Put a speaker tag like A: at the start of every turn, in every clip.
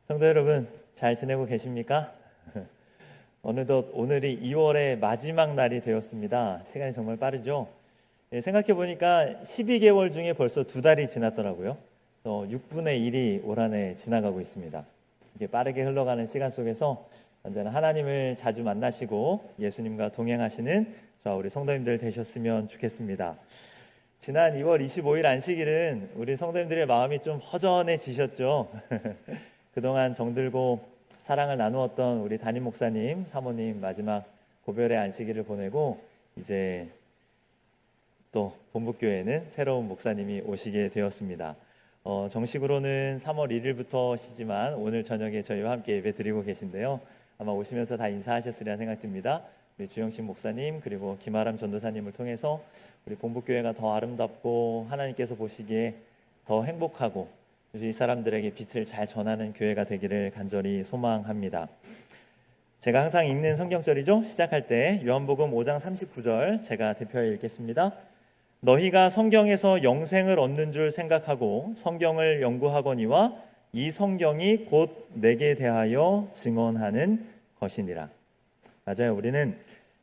A: 성도 여러분, 잘 지내고 계십니까? 어느덧 오늘이 2월의 마지막 날이 되었습니다. 시간이 정말 빠르죠? 생각해 보니까 12개월 중에 벌써 2달이 지났더라고요. 그래서 6분의 1이 올 한 해 지나가고 있습니다. 이렇게 빠르게 흘러가는 시간 속에서 언제나 하나님을 자주 만나시고 예수님과 동행하시는 저와 우리 성도님들 되셨으면 좋겠습니다. 지난 2월 25일 안식일은 우리 성도님들의 마음이 좀 허전해지셨죠? 그동안 정들고 사랑을 나누었던 우리 담임 목사님, 사모님 마지막 고별의 안식일을 보내고 이제 또 본부교회는 새로운 목사님이 오시게 되었습니다. 정식으로는 3월 1일부터 시지만 오늘 저녁에 저희와 함께 예배 드리고 계신데요. 아마 오시면서 다 인사하셨으리라 생각됩니다. 우리 주영신 목사님 그리고 김아람 전도사님을 통해서 우리 본부교회가 더 아름답고 하나님께서 보시기에 더 행복하고 이 사람들에게 빛을 잘 전하는 교회가 되기를 간절히 소망합니다. 제가 항상 읽는 성경절이죠. 시작할 때 요한복음 5장 39절 제가 대표해 읽겠습니다. 너희가 성경에서 영생을 얻는 줄 생각하고 성경을 연구하거니와 이 성경이 곧 내게 대하여 증언하는 것이니라. 맞아요. 우리는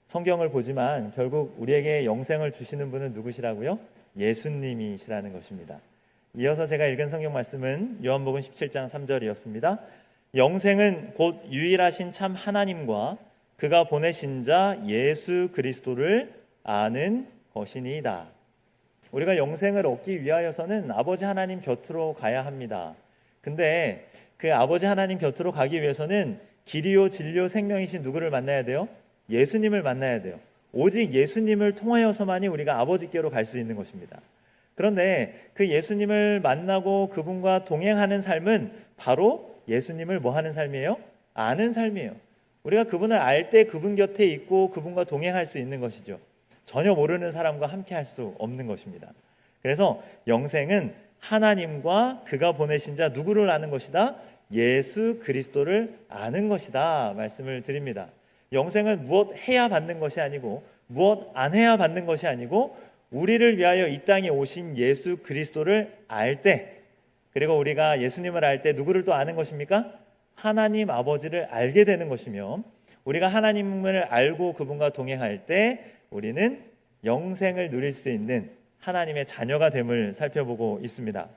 A: 성경을 보지만 결국 우리에게 영생을 주시는 분은 누구시라고요? 예수님이시라는 것입니다. 이어서 제가 읽은 성경 말씀은 요한복음 17장 3절이었습니다. 영생은 곧 유일하신 참 하나님과 그가 보내신 자 예수 그리스도를 아는 것이니이다. 우리가 영생을 얻기 위하여서는 아버지 하나님 곁으로 가야 합니다. 근데 그 아버지 하나님 곁으로 가기 위해서는 길이요 진리요 생명이신 누구를 만나야 돼요? 예수님을 만나야 돼요. 오직 예수님을 통하여서만이 우리가 아버지께로 갈 수 있는 것입니다. 그런데 그 예수님을 만나고 그분과 동행하는 삶은 바로 예수님을 뭐 하는 삶이에요? 아는 삶이에요. 우리가 그분을 알 때 그분 곁에 있고 그분과 동행할 수 있는 것이죠. 전혀 모르는 사람과 함께 할 수 없는 것입니다. 그래서 영생은 하나님과 그가 보내신 자 누구를 아는 것이다? 예수 그리스도를 아는 것이다 말씀을 드립니다. 영생은 무엇 해야 받는 것이 아니고 무엇 안 해야 받는 것이 아니고 우리를 위하여 이 땅에 오신 예수 그리스도를 알 때, 그리고 우리가 예수님을 알 때 누구를 또 아는 것입니까? 하나님 아버지를 알게 되는 것이며, 우리가 하나님을 알고 그분과 동행할 때 우리는 영생을 누릴 수 있는 하나님의 자녀가 됨을 살펴보고 있습니다.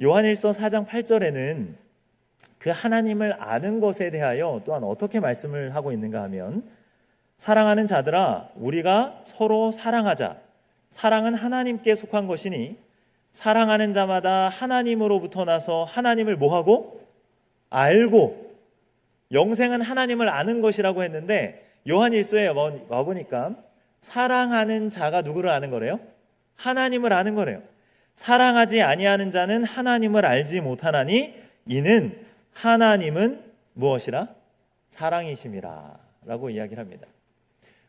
A: 요한일서 4장 8절에는 그 하나님을 아는 것에 대하여 또한 어떻게 말씀을 하고 있는가 하면, 사랑하는 자들아 우리가 서로 사랑하자. 사랑은 하나님께 속한 것이니 사랑하는 자마다 하나님으로부터 나서 하나님을 뭐하고? 알고. 영생은 하나님을 아는 것이라고 했는데 요한일서에 와보니까 사랑하는 자가 누구를 아는 거래요? 하나님을 아는 거래요. 사랑하지 아니하는 자는 하나님을 알지 못하나니 이는 하나님은 무엇이라? 사랑이심이라 라고 이야기를 합니다.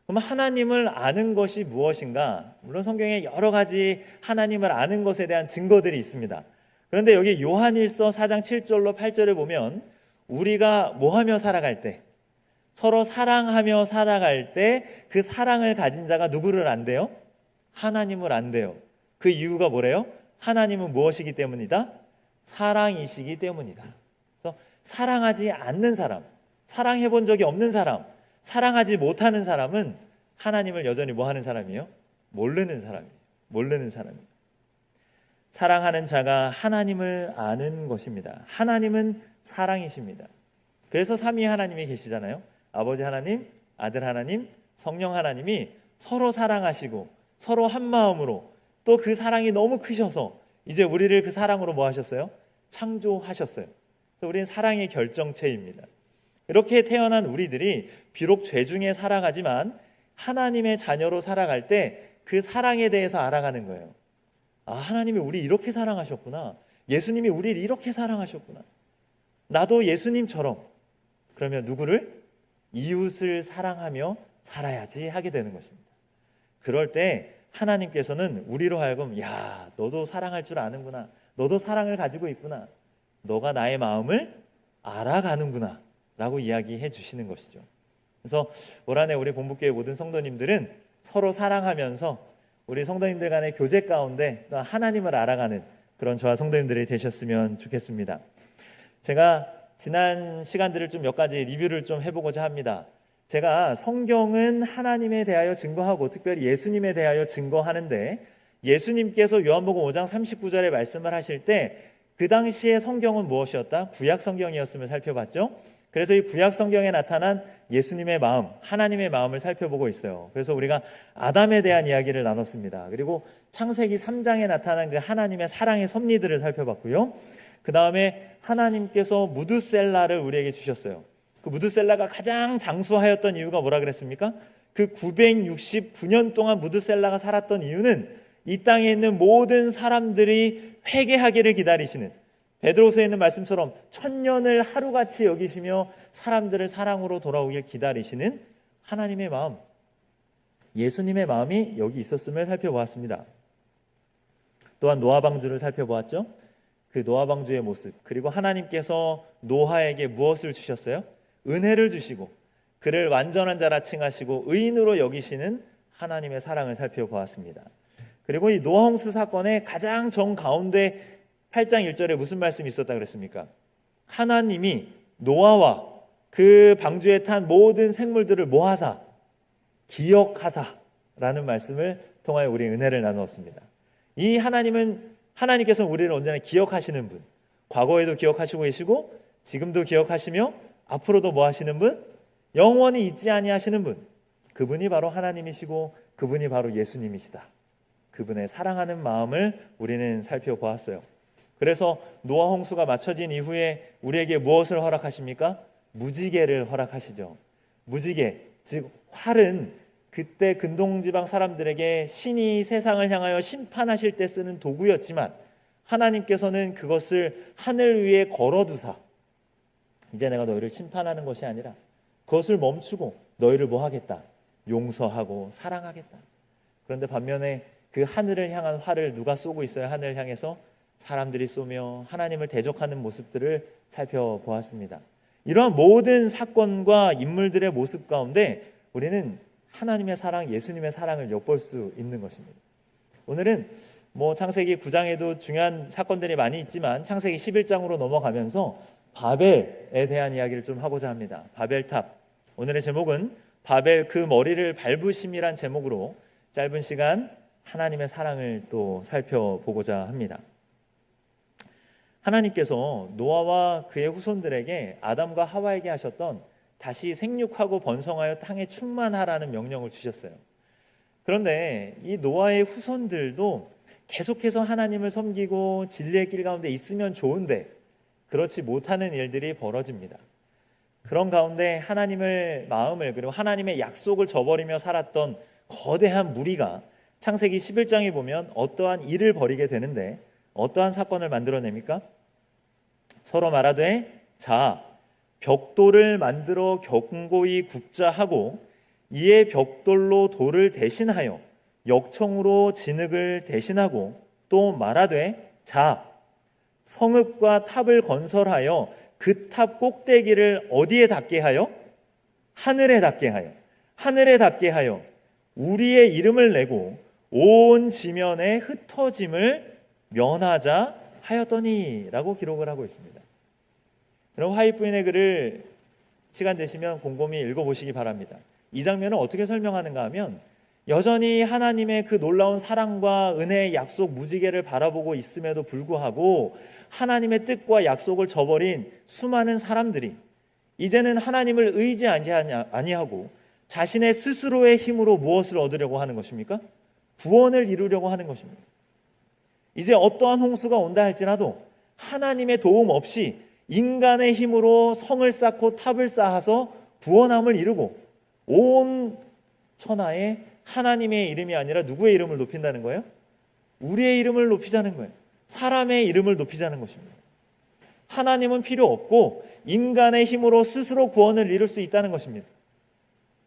A: 그럼 하나님을 아는 것이 무엇인가? 물론 성경에 여러 가지 하나님을 아는 것에 대한 증거들이 있습니다. 그런데 여기 요한일서 4장 7절로 8절을 보면 우리가 뭐하며 살아갈 때, 서로 사랑하며 살아갈 때 그 사랑을 가진 자가 누구를 안대요? 하나님을 안대요. 그 이유가 뭐래요? 하나님은 무엇이기 때문이다? 사랑이시기 때문이다. 그래서 사랑하지 않는 사람, 사랑해 본 적이 없는 사람, 사랑하지 못하는 사람은 하나님을 여전히 뭐 하는 사람이에요? 모르는 사람이에요. 모르는 사람이에요. 사랑하는 자가 하나님을 아는 것입니다. 하나님은 사랑이십니다. 그래서 삼위 하나님이 계시잖아요. 아버지 하나님, 아들 하나님, 성령 하나님이 서로 사랑하시고 서로 한 마음으로, 또 그 사랑이 너무 크셔서 이제 우리를 그 사랑으로 뭐 하셨어요? 창조하셨어요. 그래서 우리는 사랑의 결정체입니다. 이렇게 태어난 우리들이 비록 죄 중에 살아가지만 하나님의 자녀로 살아갈 때 그 사랑에 대해서 알아가는 거예요. 아, 하나님이 우리 이렇게 사랑하셨구나. 예수님이 우리를 이렇게 사랑하셨구나. 나도 예수님처럼, 그러면 누구를? 이웃을 사랑하며 살아야지 하게 되는 것입니다. 그럴 때 하나님께서는 우리로 하여금 야, 너도 사랑할 줄 아는구나. 너도 사랑을 가지고 있구나. 너가 나의 마음을 알아가는구나 라고 이야기해 주시는 것이죠. 그래서 올 한 해 우리 본부교회 모든 성도님들은 서로 사랑하면서 우리 성도님들 간의 교제 가운데 하나님을 알아가는 그런 저와 성도님들이 되셨으면 좋겠습니다. 제가 지난 시간들을 좀 몇 가지 리뷰를 좀 해보고자 합니다. 제가 성경은 하나님에 대하여 증거하고 특별히 예수님에 대하여 증거하는데, 예수님께서 요한복음 5장 39절에 말씀을 하실 때 그 당시에 성경은 무엇이었다? 구약 성경이었음을 살펴봤죠. 그래서 이 구약 성경에 나타난 예수님의 마음, 하나님의 마음을 살펴보고 있어요. 그래서 우리가 아담에 대한 이야기를 나눴습니다. 그리고 창세기 3장에 나타난 그 하나님의 사랑의 섭리들을 살펴봤고요. 그 다음에 하나님께서 무드셀라를 우리에게 주셨어요. 그 무드셀라가 가장 장수하였던 이유가 뭐라 그랬습니까? 그 969년 동안 무드셀라가 살았던 이유는 이 땅에 있는 모든 사람들이 회개하기를 기다리시는, 베드로서에 있는 말씀처럼 천년을 하루같이 여기시며 사람들을 사랑으로 돌아오길 기다리시는 하나님의 마음, 예수님의 마음이 여기 있었음을 살펴보았습니다. 또한 노아 방주를 살펴보았죠. 그 노아 방주의 모습, 그리고 하나님께서 노아에게 무엇을 주셨어요? 은혜를 주시고 그를 완전한 자라 칭하시고 의인으로 여기시는 하나님의 사랑을 살펴보았습니다. 그리고 이 노아 홍수 사건의 가장 정가운데 8장 1절에 무슨 말씀이 있었다 그랬습니까? 하나님이 노아와 그 방주에 탄 모든 생물들을 모아사 기억하사라는 말씀을 통하여 우리 은혜를 나누었습니다. 이 하나님께서는 우리를 언제나 기억하시는 분, 과거에도 기억하시고 계시고 지금도 기억하시며 앞으로도 뭐 하시는 분? 영원히 잊지 아니하시는 분, 그분이 바로 하나님이시고 그분이 바로 예수님이시다. 그분의 사랑하는 마음을 우리는 살펴보았어요. 그래서 노아 홍수가 마쳐진 이후에 우리에게 무엇을 허락하십니까? 무지개를 허락하시죠. 무지개, 즉 활은 그때 근동지방 사람들에게 신이 세상을 향하여 심판하실 때 쓰는 도구였지만 하나님께서는 그것을 하늘 위에 걸어두사 이제 내가 너희를 심판하는 것이 아니라 그것을 멈추고 너희를 뭐 하겠다? 용서하고 사랑하겠다. 그런데 반면에 그 하늘을 향한 활을 누가 쏘고 있어요? 하늘을 향해서 사람들이 쏘며 하나님을 대적하는 모습들을 살펴보았습니다. 이러한 모든 사건과 인물들의 모습 가운데 우리는 하나님의 사랑, 예수님의 사랑을 엿볼 수 있는 것입니다. 오늘은 창세기 9장에도 중요한 사건들이 많이 있지만 창세기 11장으로 넘어가면서 바벨에 대한 이야기를 좀 하고자 합니다. 바벨탑. 오늘의 제목은 바벨 그 머리를 밟으심이란 제목으로 짧은 시간 하나님의 사랑을 또 살펴보고자 합니다. 하나님께서 노아와 그의 후손들에게 아담과 하와에게 하셨던 다시 생육하고 번성하여 땅에 충만하라는 명령을 주셨어요. 그런데 이 노아의 후손들도 계속해서 하나님을 섬기고 진리의 길 가운데 있으면 좋은데 그렇지 못하는 일들이 벌어집니다. 그런 가운데 하나님의 마음을 그리고 하나님의 약속을 저버리며 살았던 거대한 무리가 창세기 11장에 보면 어떠한 일을 벌이게 되는데 어떠한 사건을 만들어냅니까? 서로 말하되 자 벽돌을 만들어 견고히 굽자 하고 이에 벽돌로 돌을 대신하여 역청으로 진흙을 대신하고 또 말하되 자 성읍과 탑을 건설하여 그 탑 꼭대기를 어디에 닿게 하여? 하늘에 닿게 하여 하늘에 닿게 하여 우리의 이름을 내고 온 지면에 흩어짐을 면하자 하였더니 라고 기록을 하고 있습니다. 여러분 화이트부인의 글을 시간 되시면 곰곰이 읽어보시기 바랍니다. 이 장면을 어떻게 설명하는가 하면 여전히 하나님의 그 놀라운 사랑과 은혜의 약속 무지개를 바라보고 있음에도 불구하고 하나님의 뜻과 약속을 저버린 수많은 사람들이 이제는 하나님을 의지하지 아니하고 자신의 스스로의 힘으로 무엇을 얻으려고 하는 것입니까? 구원을 이루려고 하는 것입니다. 이제 어떠한 홍수가 온다 할지라도 하나님의 도움 없이 인간의 힘으로 성을 쌓고 탑을 쌓아서 구원함을 이루고 온 천하에 하나님의 이름이 아니라 누구의 이름을 높인다는 거예요? 우리의 이름을 높이자는 거예요. 사람의 이름을 높이자는 것입니다. 하나님은 필요 없고 인간의 힘으로 스스로 구원을 이룰 수 있다는 것입니다.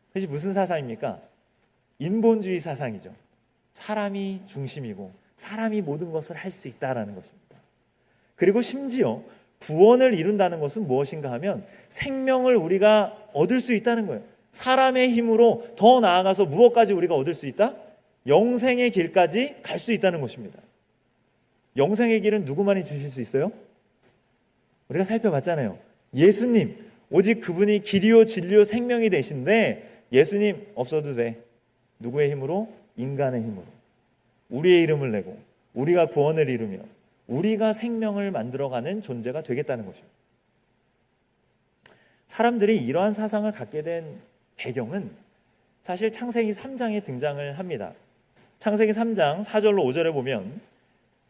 A: 그것이 무슨 사상입니까? 인본주의 사상이죠. 사람이 중심이고 사람이 모든 것을 할 수 있다라는 것입니다. 그리고 심지어 구원을 이룬다는 것은 무엇인가 하면 생명을 우리가 얻을 수 있다는 거예요. 사람의 힘으로 더 나아가서 무엇까지 우리가 얻을 수 있다? 영생의 길까지 갈 수 있다는 것입니다. 영생의 길은 누구만이 주실 수 있어요? 우리가 살펴봤잖아요. 예수님, 오직 그분이 길이요 진리요 생명이 되신데 예수님 없어도 돼. 누구의 힘으로? 인간의 힘으로. 우리의 이름을 내고 우리가 구원을 이루며 우리가 생명을 만들어가는 존재가 되겠다는 것입니다. 사람들이 이러한 사상을 갖게 된 배경은 사실 창세기 3장에 등장을 합니다. 창세기 3장 4절로 5절에 보면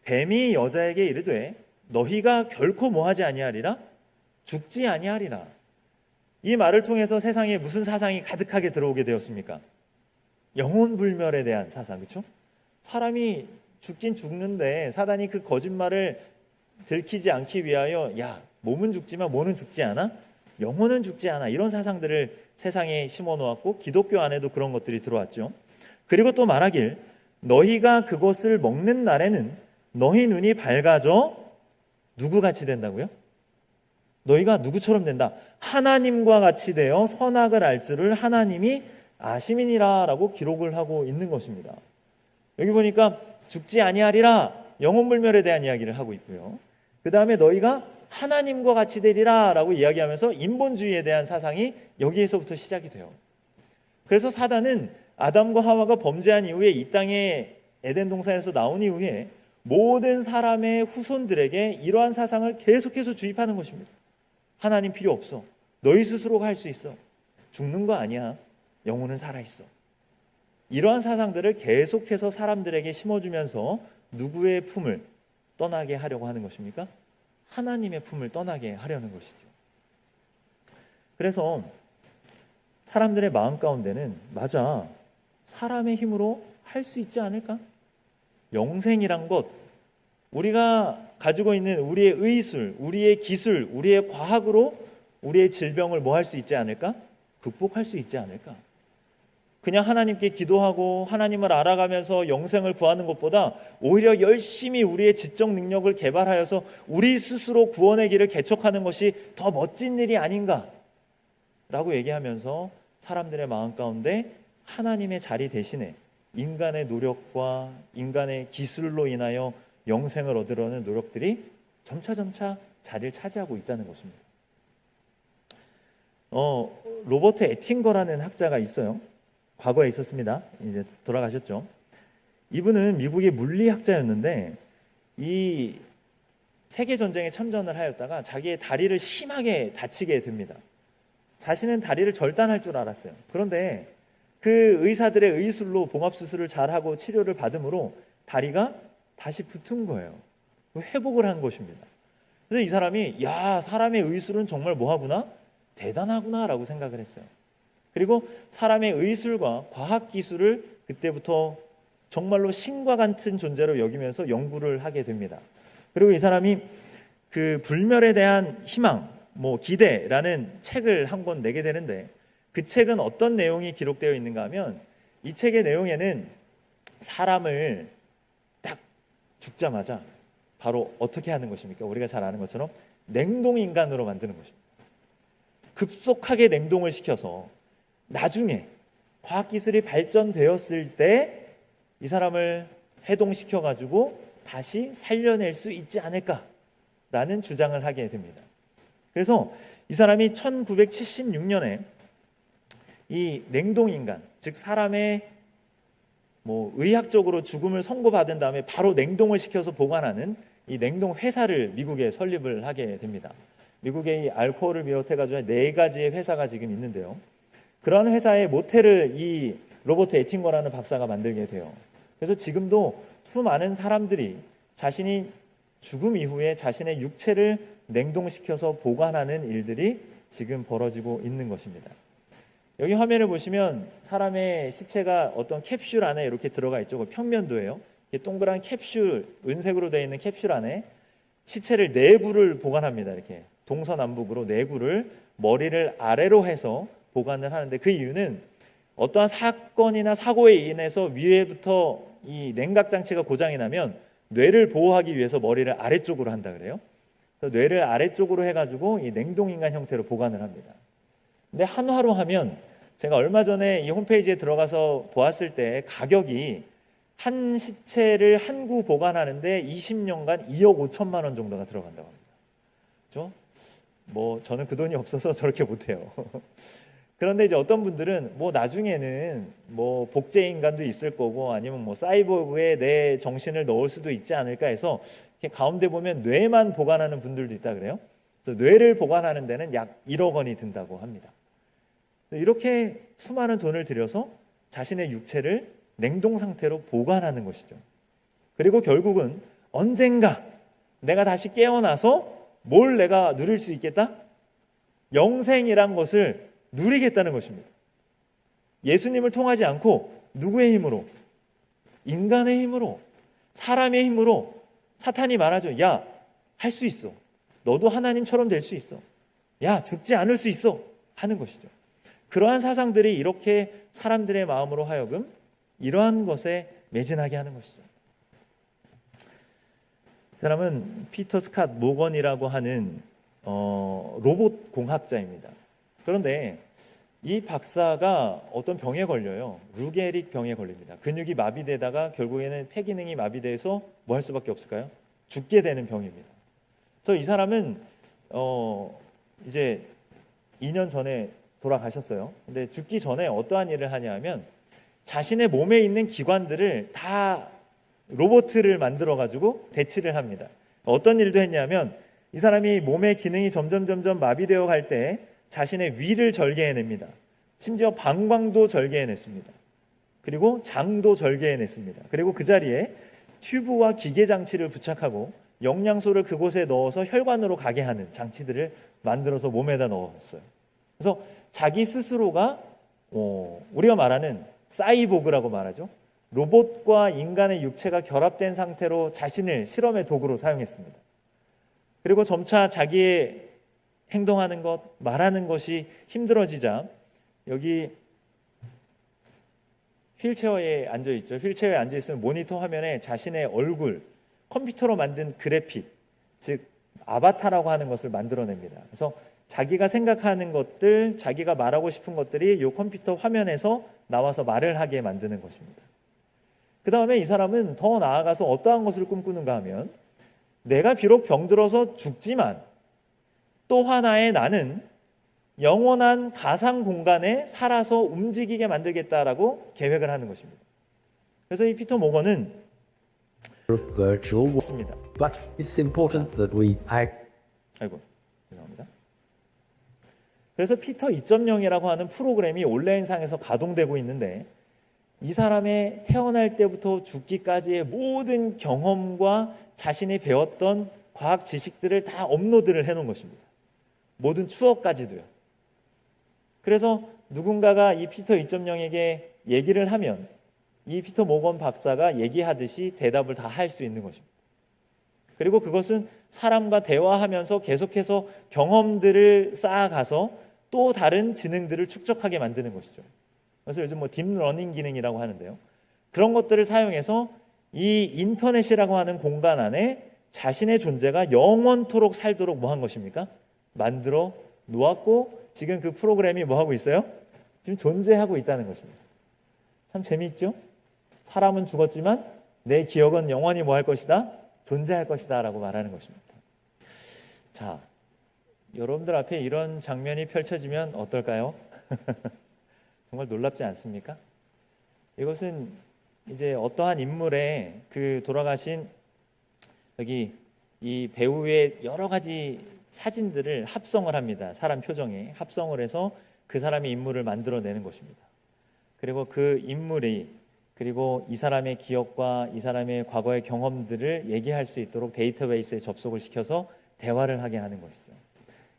A: 뱀이 여자에게 이르되 너희가 결코 뭐하지 아니하리라? 죽지 아니하리라. 이 말을 통해서 세상에 무슨 사상이 가득하게 들어오게 되었습니까? 영혼불멸에 대한 사상, 그렇죠? 사람이 죽긴 죽는데 사단이 그 거짓말을 들키지 않기 위하여 야, 몸은 죽지만 뭐는 죽지 않아? 영혼은 죽지 않아. 이런 사상들을 세상에 심어놓았고 기독교 안에도 그런 것들이 들어왔죠. 그리고 또 말하길 너희가 그것을 먹는 날에는 너희 눈이 밝아져 누구같이 된다고요? 너희가 누구처럼 된다? 하나님과 같이 되어 선악을 알 줄을 하나님이 아심이니라 라고 기록을 하고 있는 것입니다. 여기 보니까 죽지 아니하리라 영혼불멸에 대한 이야기를 하고 있고요. 그 다음에 너희가 하나님과 같이 되리라 라고 이야기하면서 인본주의에 대한 사상이 여기에서부터 시작이 돼요. 그래서 사단은 아담과 하와가 범죄한 이후에 이 땅에 에덴 동산에서 나온 이후에 모든 사람의 후손들에게 이러한 사상을 계속해서 주입하는 것입니다. 하나님 필요 없어. 너희 스스로가 할 수 있어. 죽는 거 아니야. 영혼은 살아있어. 이러한 사상들을 계속해서 사람들에게 심어주면서 누구의 품을 떠나게 하려고 하는 것입니까? 하나님의 품을 떠나게 하려는 것이죠. 그래서 사람들의 마음 가운데는 맞아. 사람의 힘으로 할 수 있지 않을까? 영생이란 것, 우리가 가지고 있는 우리의 의술, 우리의 기술, 우리의 과학으로 우리의 질병을 뭐 할 수 있지 않을까? 극복할 수 있지 않을까? 그냥 하나님께 기도하고 하나님을 알아가면서 영생을 구하는 것보다 오히려 열심히 우리의 지적 능력을 개발하여서 우리 스스로 구원의 길을 개척하는 것이 더 멋진 일이 아닌가? 라고 얘기하면서 사람들의 마음 가운데 하나님의 자리 대신에 인간의 노력과 인간의 기술로 인하여 영생을 얻으려는 노력들이 점차 자리를 차지하고 있다는 것입니다. 로버트 에팅거라는 학자가 있어요. 과거에 있었습니다. 이제 돌아가셨죠. 이분은 미국의 물리학자였는데 이 세계전쟁에 참전을 하였다가 자기의 다리를 심하게 다치게 됩니다. 자신은 다리를 절단할 줄 알았어요. 그런데 그 의사들의 의술로 봉합수술을 잘하고 치료를 받음으로 다리가 다시 붙은 거예요. 회복을 한 것입니다. 그래서 이 사람이 야, 사람의 의술은 정말 뭐하구나? 대단하구나 라고 생각을 했어요. 그리고 사람의 의술과 과학기술을 그때부터 정말로 신과 같은 존재로 여기면서 연구를 하게 됩니다. 그리고 이 사람이 그 불멸에 대한 희망, 기대라는 책을 한 권 내게 되는데 그 책은 어떤 내용이 기록되어 있는가 하면 이 책의 내용에는 사람을 딱 죽자마자 바로 어떻게 하는 것입니까? 우리가 잘 아는 것처럼 냉동인간으로 만드는 것입니다. 급속하게 냉동을 시켜서 나중에 과학기술이 발전되었을 때 이 사람을 해동시켜가지고 다시 살려낼 수 있지 않을까라는 주장을 하게 됩니다. 그래서 이 사람이 1976년에 이 냉동인간, 즉 사람의 의학적으로 죽음을 선고받은 다음에 바로 냉동을 시켜서 보관하는 이 냉동 회사를 미국에 설립을 하게 됩니다. 미국의 이 알코올을 비롯해가지고 4가지의 회사가 지금 있는데요. 그런 회사의 모텔을 이 로버트 에팅거라는 박사가 만들게 돼요. 그래서 지금도 수많은 사람들이 자신이 죽음 이후에 자신의 육체를 냉동시켜서 보관하는 일들이 지금 벌어지고 있는 것입니다. 여기 화면을 보시면 사람의 시체가 어떤 캡슐 안에 이렇게 들어가 있죠. 그 평면도예요. 동그란 캡슐, 은색으로 되어 있는 캡슐 안에 시체를 4구를 보관합니다. 이렇게 동서남북으로 4구를 머리를 아래로 해서 보관을 하는데 그 이유는 어떠한 사건이나 사고에 인해서 위에부터 이 냉각 장치가 고장이 나면 뇌를 보호하기 위해서 머리를 아래쪽으로 한다 그래요. 그래서 뇌를 아래쪽으로 해가지고 이 냉동인간 형태로 보관을 합니다. 근데 한화로 하면 제가 얼마 전에 이 홈페이지에 들어가서 보았을 때 가격이 한 시체를 한 구 보관하는데 20년간 2억 5천만 원 정도가 들어간다고 합니다. 그렇죠? 뭐 저는 그 돈이 없어서 저렇게 못해요. 그런데 이제 어떤 분들은 뭐 나중에는 뭐 복제 인간도 있을 거고 아니면 뭐 사이보그에 내 정신을 넣을 수도 있지 않을까 해서 이렇게 가운데 보면 뇌만 보관하는 분들도 있다 그래요. 그래서 뇌를 보관하는 데는 약 1억 원이 든다고 합니다. 이렇게 수많은 돈을 들여서 자신의 육체를 냉동 상태로 보관하는 것이죠. 그리고 결국은 언젠가 내가 다시 깨어나서 뭘 내가 누릴 수 있겠다? 영생이란 것을 누리겠다는 것입니다. 예수님을 통하지 않고 누구의 힘으로? 인간의 힘으로, 사람의 힘으로. 사탄이 말하죠. 야, 할 수 있어. 너도 하나님처럼 될 수 있어. 야, 죽지 않을 수 있어. 하는 것이죠. 그러한 사상들이 이렇게 사람들의 마음으로 하여금 이러한 것에 매진하게 하는 것이죠. 그 사람은 피터 스캇 모건이라고 하는 로봇 공학자입니다. 그런데 이 박사가 어떤 병에 걸려요. 루게릭 병에 걸립니다. 근육이 마비되다가 결국에는 폐기능이 마비돼서 뭐 할 수밖에 없을까요? 죽게 되는 병입니다. 그래서 이 사람은 이제 2년 전에 돌아가셨어요. 근데 죽기 전에 어떠한 일을 하냐면 자신의 몸에 있는 기관들을 다 로봇을 만들어 가지고 대치를 합니다. 어떤 일도 했냐면 이 사람이 몸의 기능이 점점 마비되어 갈 때 자신의 위를 절개해냅니다. 심지어 방광도 절개해냈습니다. 그리고 장도 절개해냈습니다. 그리고 그 자리에 튜브와 기계 장치를 부착하고 영양소를 그곳에 넣어서 혈관으로 가게 하는 장치들을 만들어서 몸에다 넣었어요. 그래서 자기 스스로가 우리가 말하는 사이보그라고 말하죠. 로봇과 인간의 육체가 결합된 상태로 자신을 실험의 도구로 사용했습니다. 그리고 점차 자기의 행동하는 것, 말하는 것이 힘들어지자 여기 휠체어에 앉아있죠. 휠체어에 앉아있으면 모니터 화면에 자신의 얼굴, 컴퓨터로 만든 그래픽, 즉 아바타라고 하는 것을 만들어냅니다. 그래서 자기가 생각하는 것들, 자기가 말하고 싶은 것들이 이 컴퓨터 화면에서 나와서 말을 하게 만드는 것입니다. 그 다음에 이 사람은 더 나아가서 어떠한 것을 꿈꾸는가 하면 내가 비록 병들어서 죽지만 또 하나의 나는 영원한 가상 공간에 살아서 움직이게 만들겠다라고 계획을 하는 것입니다. 그래서 이 피터 모건은
B: virtual world.
A: 있습니다.
B: But it's important that we act.
A: 아이고, 죄송합니다. 그래서 피터 2.0이라고 하는 프로그램이 온라인상에서 가동되고 있는데 이 사람의 태어날 때부터 죽기까지의 모든 경험과 자신이 배웠던 과학 지식들을 다 업로드를 해놓은 것입니다. 모든 추억까지도요. 그래서 누군가가 이 피터 2.0에게 얘기를 하면 이 피터 모건 박사가 얘기하듯이 대답을 다 할 수 있는 것입니다. 그리고 그것은 사람과 대화하면서 계속해서 경험들을 쌓아가서 또 다른 지능들을 축적하게 만드는 것이죠. 그래서 요즘 뭐 딥러닝 기능이라고 하는데요. 그런 것들을 사용해서 이 인터넷이라고 하는 공간 안에 자신의 존재가 영원토록 살도록 뭐 한 것입니까? 만들어 놓았고 지금 그 프로그램이 뭐 하고 있어요? 지금 존재하고 있다는 것입니다. 참 재미있죠? 사람은 죽었지만 내 기억은 영원히 뭐 할 것이다? 존재할 것이다 라고 말하는 것입니다. 자, 여러분들 앞에 이런 장면이 펼쳐지면 어떨까요? 정말 놀랍지 않습니까? 이것은 이제 어떠한 인물의 그 돌아가신 여기 이 배우의 여러 가지 사진들을 합성을 합니다. 사람 표정에 합성을 해서 그 사람의 인물을 만들어내는 것입니다. 그리고 그 인물이 그리고 이 사람의 기억과 이 사람의 과거의 경험들을 얘기할 수 있도록 데이터베이스에 접속을 시켜서 대화를 하게 하는 것이죠.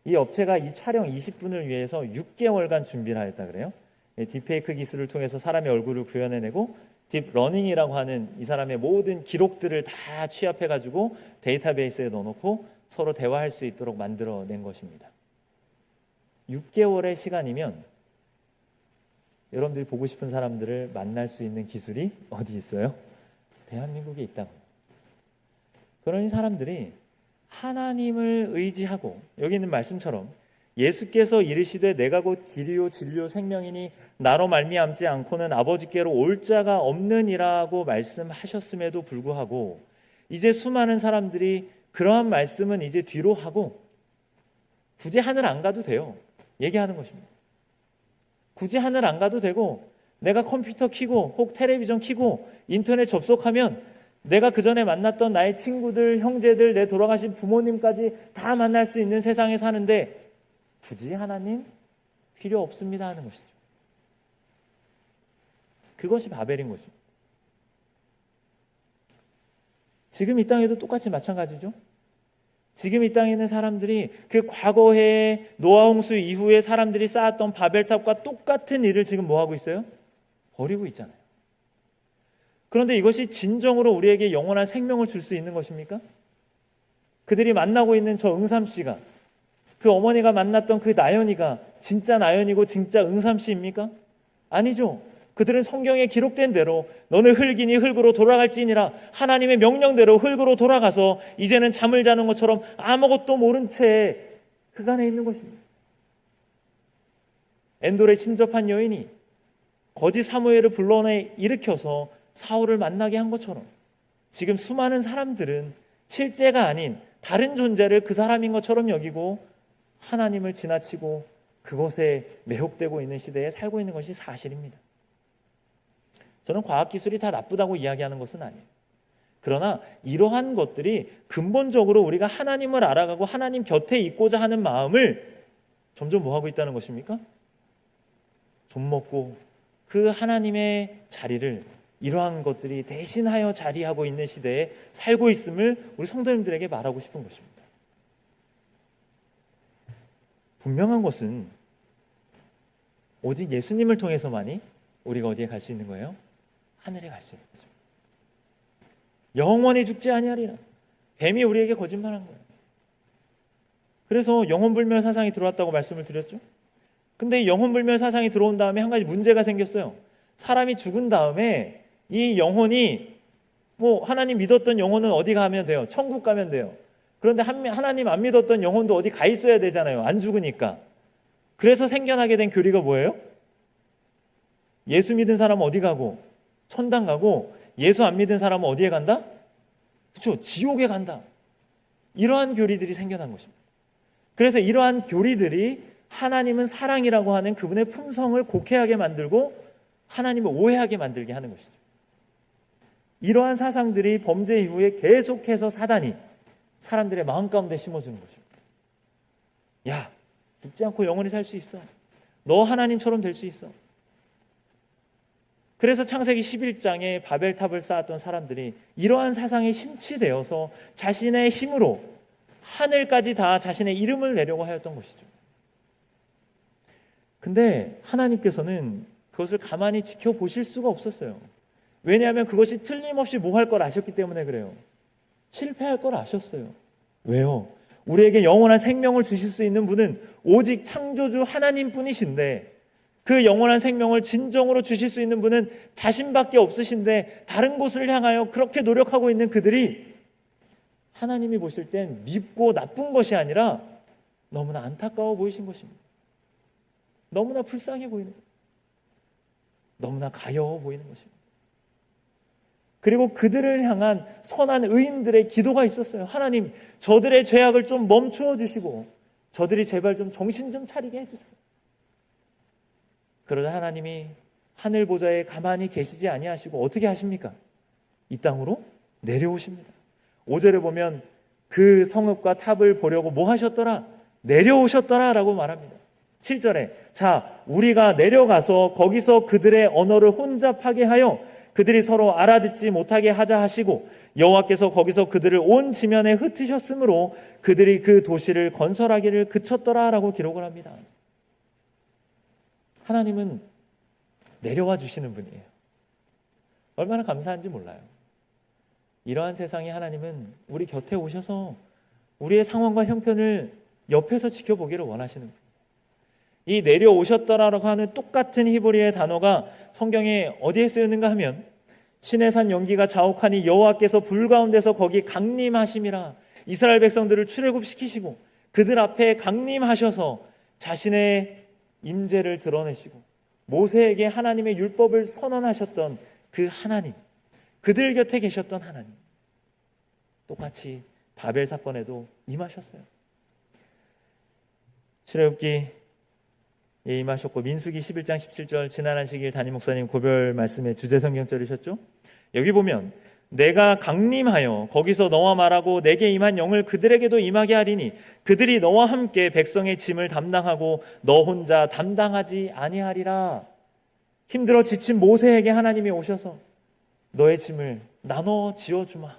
A: 이 업체가 이 촬영 20분을 위해서 6개월간 준비를 하였다 그래요. 딥페이크 기술을 통해서 사람의 얼굴을 구현해내고 딥러닝이라고 하는 이 사람의 모든 기록들을 다 취합해가지고 데이터베이스에 넣어놓고 서로 대화할 수 있도록 만들어낸 것입니다. 6개월의 시간이면 여러분들이 보고 싶은 사람들을 만날 수 있는 기술이 어디 있어요? 대한민국에 있다고요. 그러니 사람들이 하나님을 의지하고 여기 있는 말씀처럼 예수께서 이르시되 내가 곧 길이요 진리요 생명이니 나로 말미암지 않고는 아버지께로 올 자가 없느니라고 말씀하셨음에도 불구하고 이제 수많은 사람들이 그러한 말씀은 이제 뒤로 하고 굳이 하늘 안 가도 돼요. 얘기하는 것입니다. 굳이 하늘 안 가도 되고 내가 컴퓨터 켜고 혹 텔레비전 켜고 인터넷 접속하면 내가 그전에 만났던 나의 친구들, 형제들, 내 돌아가신 부모님까지 다 만날 수 있는 세상에 사는데 굳이 하나님 필요 없습니다 하는 것이죠. 그것이 바벨인 것입니다. 지금 이 땅에도 똑같이 마찬가지죠. 지금 이 땅에 있는 사람들이 그 과거에 노아 홍수 이후에 사람들이 쌓았던 바벨탑과 똑같은 일을 지금 뭐 하고 있어요? 버리고 있잖아요. 그런데 이것이 진정으로 우리에게 영원한 생명을 줄 수 있는 것입니까? 그들이 만나고 있는 저 응삼 씨가, 그 어머니가 만났던 그 나연이가 진짜 나연이고 진짜 응삼 씨입니까? 아니죠. 그들은 성경에 기록된 대로 너는 흙이니 흙으로 돌아갈지니라 하나님의 명령대로 흙으로 돌아가서 이제는 잠을 자는 것처럼 아무것도 모른 채 흙 안에 있는 것입니다. 엔돌에 친접한 여인이 거짓 사무엘을 불러내 일으켜서 사울을 만나게 한 것처럼 지금 수많은 사람들은 실제가 아닌 다른 존재를 그 사람인 것처럼 여기고 하나님을 지나치고 그것에 매혹되고 있는 시대에 살고 있는 것이 사실입니다. 저는 과학기술이 다 나쁘다고 이야기하는 것은 아니에요. 그러나 이러한 것들이 근본적으로 우리가 하나님을 알아가고 하나님 곁에 있고자 하는 마음을 점점 뭐하고 있다는 것입니까? 좀먹고 그 하나님의 자리를 이러한 것들이 대신하여 자리하고 있는 시대에 살고 있음을 우리 성도님들에게 말하고 싶은 것입니다. 분명한 것은 오직 예수님을 통해서만이 우리가 어디에 갈 수 있는 거예요? 하늘에 갈 수 있는 거죠. 영원히 죽지 아니하리라. 뱀이 우리에게 거짓말한 거예요. 그래서 영혼불멸 사상이 들어왔다고 말씀을 드렸죠. 근데 이 영혼불멸 사상이 들어온 다음에 한 가지 문제가 생겼어요. 사람이 죽은 다음에 이 영혼이 하나님 믿었던 영혼은 어디 가면 돼요? 천국 가면 돼요. 그런데 하나님 안 믿었던 영혼도 어디 가 있어야 되잖아요. 안 죽으니까. 그래서 생겨나게 된 교리가 뭐예요? 예수 믿은 사람은 어디 가고 천당 가고 예수 안 믿은 사람은 어디에 간다? 그렇죠. 지옥에 간다. 이러한 교리들이 생겨난 것입니다. 그래서 이러한 교리들이 하나님은 사랑이라고 하는 그분의 품성을 곡해하게 만들고 하나님을 오해하게 만들게 하는 것이죠. 이러한 사상들이 범죄 이후에 계속해서 사단이 사람들의 마음 가운데 심어주는 것입니다. 야, 죽지 않고 영원히 살 수 있어. 너 하나님처럼 될 수 있어. 그래서 창세기 11장에 바벨탑을 쌓았던 사람들이 이러한 사상에 심취되어서 자신의 힘으로 하늘까지 다 자신의 이름을 내려고 하였던 것이죠. 근데 하나님께서는 그것을 가만히 지켜보실 수가 없었어요. 왜냐하면 그것이 틀림없이 뭐 할 걸 아셨기 때문에 그래요. 실패할 걸 아셨어요. 왜요? 우리에게 영원한 생명을 주실 수 있는 분은 오직 창조주 하나님뿐이신데 그 영원한 생명을 진정으로 주실 수 있는 분은 자신밖에 없으신데 다른 곳을 향하여 그렇게 노력하고 있는 그들이 하나님이 보실 땐 밉고 나쁜 것이 아니라 너무나 안타까워 보이신 것입니다. 너무나 불쌍해 보이는 것입니다. 너무나 가여워 보이는 것입니다. 그리고 그들을 향한 선한 의인들의 기도가 있었어요. 하나님, 저들의 죄악을 좀 멈추어 주시고 저들이 제발 좀 정신 좀 차리게 해주세요. 그러자 하나님이 하늘 보좌에 가만히 계시지 아니하시고 어떻게 하십니까? 이 땅으로 내려오십니다. 5절에 보면 그 성읍과 탑을 보려고 뭐 하셨더라? 내려오셨더라 라고 말합니다. 7절에 자, 우리가 내려가서 거기서 그들의 언어를 혼잡하게 하여 그들이 서로 알아듣지 못하게 하자 하시고 여호와께서 거기서 그들을 온 지면에 흩으셨으므로 그들이 그 도시를 건설하기를 그쳤더라 라고 기록을 합니다. 하나님은 내려와 주시는 분이에요. 얼마나 감사한지 몰라요. 이러한 세상에 하나님은 우리 곁에 오셔서 우리의 상황과 형편을 옆에서 지켜보기를 원하시는 분이에요. 이 내려오셨더라라고 하는 똑같은 히브리어의 단어가 성경에 어디에 쓰였는가 하면 시내산 연기가 자욱하니 여호와께서 불 가운데서 거기 강림하심이라. 이스라엘 백성들을 출애굽시키시고 그들 앞에 강림하셔서 자신의 임재를 드러내시고 모세에게 하나님의 율법을 선언하셨던 그 하나님, 그들 곁에 계셨던 하나님, 똑같이 바벨 사건에도 임하셨어요. 출애굽기 예, 임하셨고 민수기 11장 17절 지난 안식일 담임 목사님 고별 말씀의 주제 성경절이셨죠? 여기 보면 내가 강림하여 거기서 너와 말하고 내게 임한 영을 그들에게도 임하게 하리니 그들이 너와 함께 백성의 짐을 담당하고 너 혼자 담당하지 아니하리라. 힘들어 지친 모세에게 하나님이 오셔서 너의 짐을 나눠 지어주마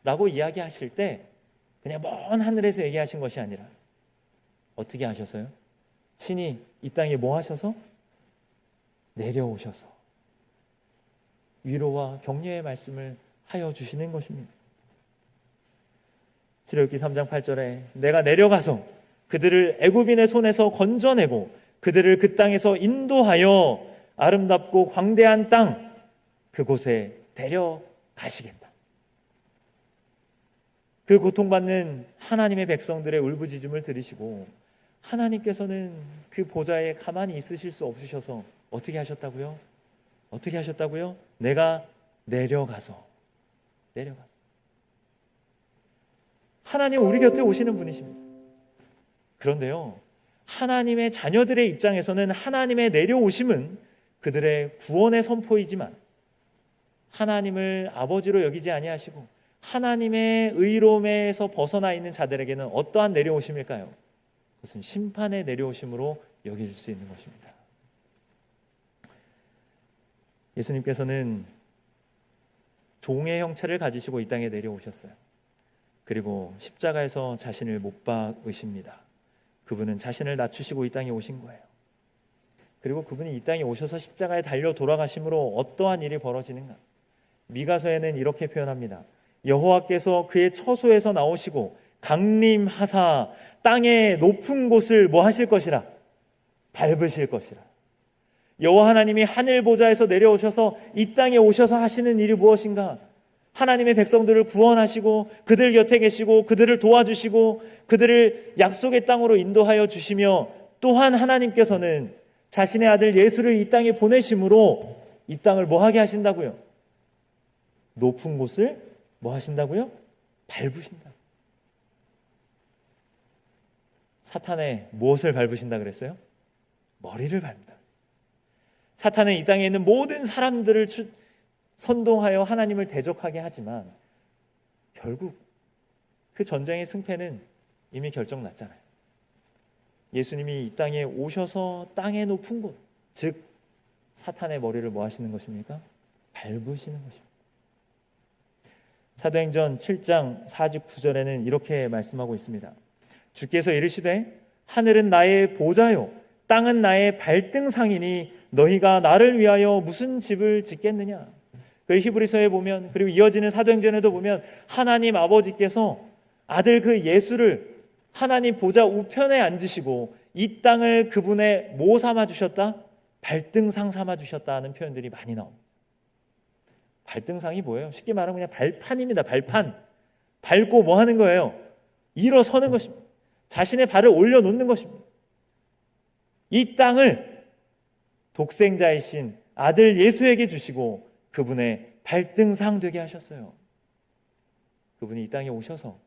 A: 라고 이야기하실 때 그냥 먼 하늘에서 얘기하신 것이 아니라 어떻게 하셔서요? 친히 이 땅에 뭐 하셔서? 내려오셔서 위로와 격려의 말씀을 하여 주시는 것입니다. 출애굽기 3장 8절에 내가 내려가서 그들을 애굽인의 손에서 건져내고 그들을 그 땅에서 인도하여 아름답고 광대한 땅 그곳에 데려가시겠다. 그 고통받는 하나님의 백성들의 울부짖음을 들으시고 하나님께서는 그 보좌에 가만히 있으실 수 없으셔서 어떻게 하셨다고요? 어떻게 하셨다고요? 내가 내려가서 하나님 우리 곁에 오시는 분이십니다. 그런데요, 하나님의 자녀들의 입장에서는 하나님의 내려오심은 그들의 구원의 선포이지만 하나님을 아버지로 여기지 아니하시고 하나님의 의로움에서 벗어나 있는 자들에게는 어떠한 내려오심일까요? 그것은 심판의 내려오심으로 여길 수 있는 것입니다. 예수님께서는 종의 형체를 가지시고 이 땅에 내려오셨어요. 그리고 십자가에서 자신을 못 박으십니다. 그분은 자신을 낮추시고 이 땅에 오신 거예요. 그리고 그분이 이 땅에 오셔서 십자가에 달려 돌아가심으로 어떠한 일이 벌어지는가? 미가서에는 이렇게 표현합니다. 여호와께서 그의 처소에서 나오시고 강림하사 땅의 높은 곳을 뭐 하실 것이라? 밟으실 것이라. 여호와 하나님이 하늘 보좌에서 내려오셔서 이 땅에 오셔서 하시는 일이 무엇인가? 하나님의 백성들을 구원하시고 그들 곁에 계시고 그들을 도와주시고 그들을 약속의 땅으로 인도하여 주시며 또한 하나님께서는 자신의 아들 예수를 이 땅에 보내심으로 이 땅을 뭐 하게 하신다고요? 높은 곳을 뭐 하신다고요? 밟으신다. 사탄의 무엇을 밟으신다 그랬어요? 머리를 밟는다. 사탄은 이 땅에 있는 모든 사람들을 선동하여 하나님을 대적하게 하지만 결국 그 전쟁의 승패는 이미 결정났잖아요. 예수님이 이 땅에 오셔서 땅의 높은 곳, 즉 사탄의 머리를 뭐 하시는 것입니까? 밟으시는 것입니다. 사도행전 7장 49절에는 이렇게 말씀하고 있습니다. 주께서 이르시되 하늘은 나의 보좌요 땅은 나의 발등상이니 너희가 나를 위하여 무슨 집을 짓겠느냐. 그 히브리서에 보면 그리고 이어지는 사도행전에도 보면 하나님 아버지께서 아들 그 예수를 하나님 보좌 우편에 앉으시고 이 땅을 그분의 뭐 삼아 주셨다? 발등상 삼아 주셨다 하는 표현들이 많이 나옵니다. 발등상이 뭐예요? 쉽게 말하면 그냥 발판입니다. 발판. 밟고 뭐 하는 거예요? 일어서는 것입니다. 자신의 발을 올려놓는 것입니다. 이 땅을 독생자이신 아들 예수에게 주시고 그분의 발등상 되게 하셨어요. 그분이 이 땅에 오셔서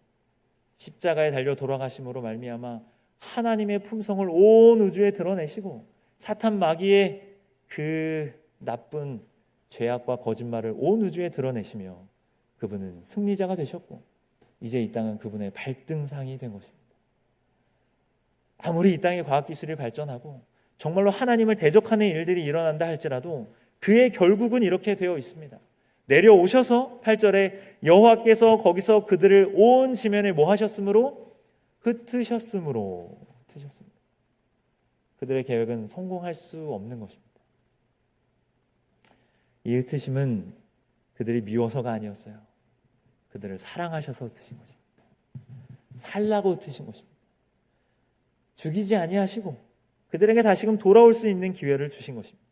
A: 십자가에 달려 돌아가심으로 말미암아 하나님의 품성을 온 우주에 드러내시고 사탄 마귀의 그 나쁜 죄악과 거짓말을 온 우주에 드러내시며 그분은 승리자가 되셨고 이제 이 땅은 그분의 발등상이 된 것입니다. 아무리 이 땅의 과학기술이 발전하고 정말로 하나님을 대적하는 일들이 일어난다 할지라도 그의 결국은 이렇게 되어 있습니다. 내려오셔서 8절에 여호와께서 거기서 그들을 온 지면에 뭐 하셨으므로? 흩으셨으므로. 그들의 계획은 성공할 수 없는 것입니다. 이 흩으심은 그들이 미워서가 아니었어요. 그들을 사랑하셔서 흩으신 것입니다. 살라고 흩으신 것입니다. 죽이지 아니하시고 그들에게 다시금 돌아올 수 있는 기회를 주신 것입니다.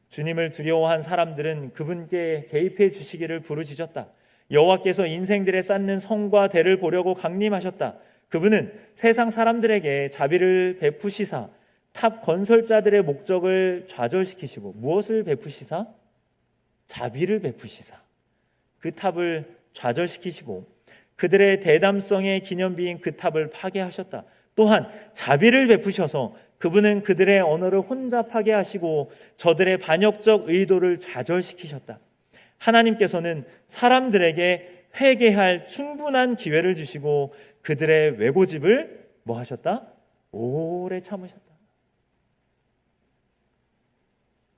A: 주님을 두려워한 사람들은 그분께 개입해 주시기를 부르짖었다. 여호와께서 인생들에 쌓는 성과 대를 보려고 강림하셨다. 그분은 세상 사람들에게 자비를 베푸시사 탑 건설자들의 목적을 좌절시키시고 무엇을 베푸시사? 자비를 베푸시사 그 탑을 좌절시키시고 그들의 대담성의 기념비인 그 탑을 파괴하셨다. 또한 자비를 베푸셔서 그분은 그들의 언어를 혼잡하게 하시고 저들의 반역적 의도를 좌절시키셨다. 하나님께서는 사람들에게 회개할 충분한 기회를 주시고 그들의 왜고집을 뭐 하셨다? 오래 참으셨다.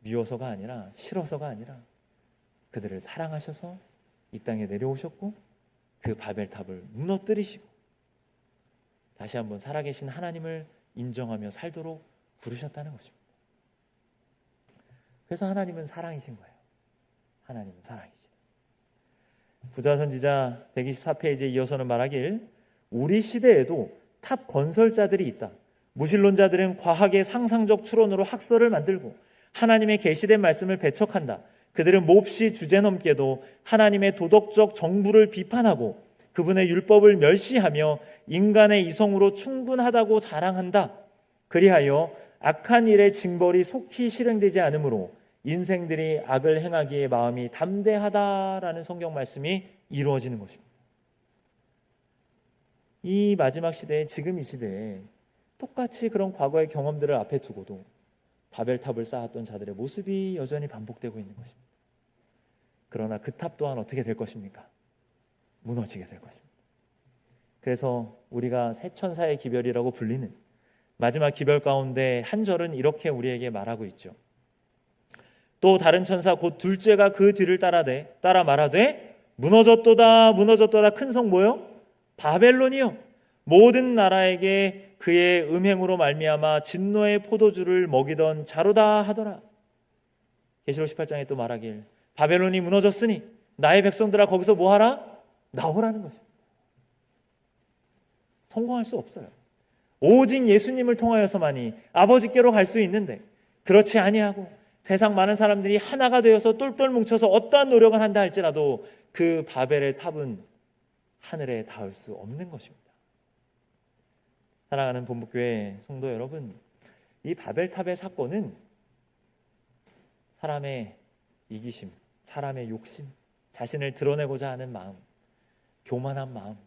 A: 미워서가 아니라 싫어서가 아니라 그들을 사랑하셔서 이 땅에 내려오셨고 그 바벨탑을 무너뜨리시고 다시 한번 살아계신 하나님을 인정하며 살도록 부르셨다는 것입니다. 그래서 하나님은 사랑이신 거예요. 하나님은 사랑이시다. 부자 선지자 124페이지에 이어서는 말하길 우리 시대에도 탑 건설자들이 있다. 무신론자들은 과학의 상상적 추론으로 학설을 만들고 하나님의 계시된 말씀을 배척한다. 그들은 몹시 주제넘게도 하나님의 도덕적 정부를 비판하고 그분의 율법을 멸시하며 인간의 이성으로 충분하다고 자랑한다. 그리하여 악한 일의 징벌이 속히 실행되지 않으므로 인생들이 악을 행하기에 마음이 담대하다라는 성경 말씀이 이루어지는 것입니다. 이 마지막 시대에 지금 이 시대에 똑같이 그런 과거의 경험들을 앞에 두고도 바벨탑을 쌓았던 자들의 모습이 여전히 반복되고 있는 것입니다. 그러나 그 탑 또한 어떻게 될 것입니까? 무너지게 될 것입니다. 그래서 우리가 새 천사의 기별이라고 불리는 마지막 기별 가운데 한 절은 이렇게 우리에게 말하고 있죠. 또 다른 천사 곧 둘째가 그 뒤를 따라 말하되 무너졌도다 무너졌도다 큰 성 뭐요? 바벨론이요 모든 나라에게 그의 음행으로 말미암아 진노의 포도주를 먹이던 자로다 하더라. 계시록 18장에 또 말하길 바벨론이 무너졌으니 나의 백성들아 거기서 뭐하라? 나오라는 것입니다. 성공할 수 없어요. 오직 예수님을 통하여서만이 아버지께로 갈 수 있는데 그렇지 아니하고 세상 많은 사람들이 하나가 되어서 똘똘 뭉쳐서 어떠한 노력을 한다 할지라도 그 바벨의 탑은 하늘에 닿을 수 없는 것입니다. 사랑하는 본부교회 성도 여러분, 이 바벨탑의 사건은 사람의 이기심, 사람의 욕심, 자신을 드러내고자 하는 마음, 교만한 마음,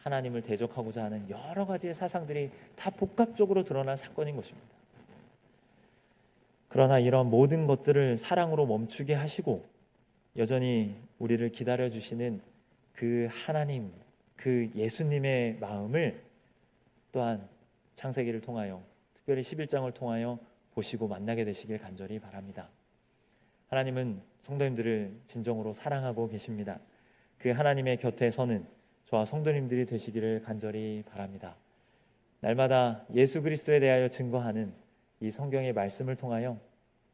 A: 하나님을 대적하고자 하는 여러 가지의 사상들이 다 복합적으로 드러난 사건인 것입니다. 그러나 이런 모든 것들을 사랑으로 멈추게 하시고 여전히 우리를 기다려주시는 그 하나님, 그 예수님의 마음을 또한 창세기를 통하여 특별히 11장을 통하여 보시고 만나게 되시길 간절히 바랍니다. 하나님은 성도님들을 진정으로 사랑하고 계십니다. 그 하나님의 곁에 서는 저와 성도님들이 되시기를 간절히 바랍니다. 날마다 예수 그리스도에 대하여 증거하는 이 성경의 말씀을 통하여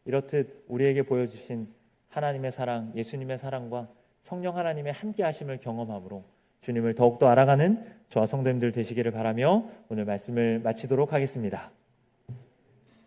A: 이렇듯 우리에게 보여주신 하나님의 사랑, 예수님의 사랑과 성령 하나님의 함께 하심을 경험함으로 주님을 더욱더 알아가는 저와 성도님들 되시기를 바라며 오늘 말씀을 마치도록 하겠습니다.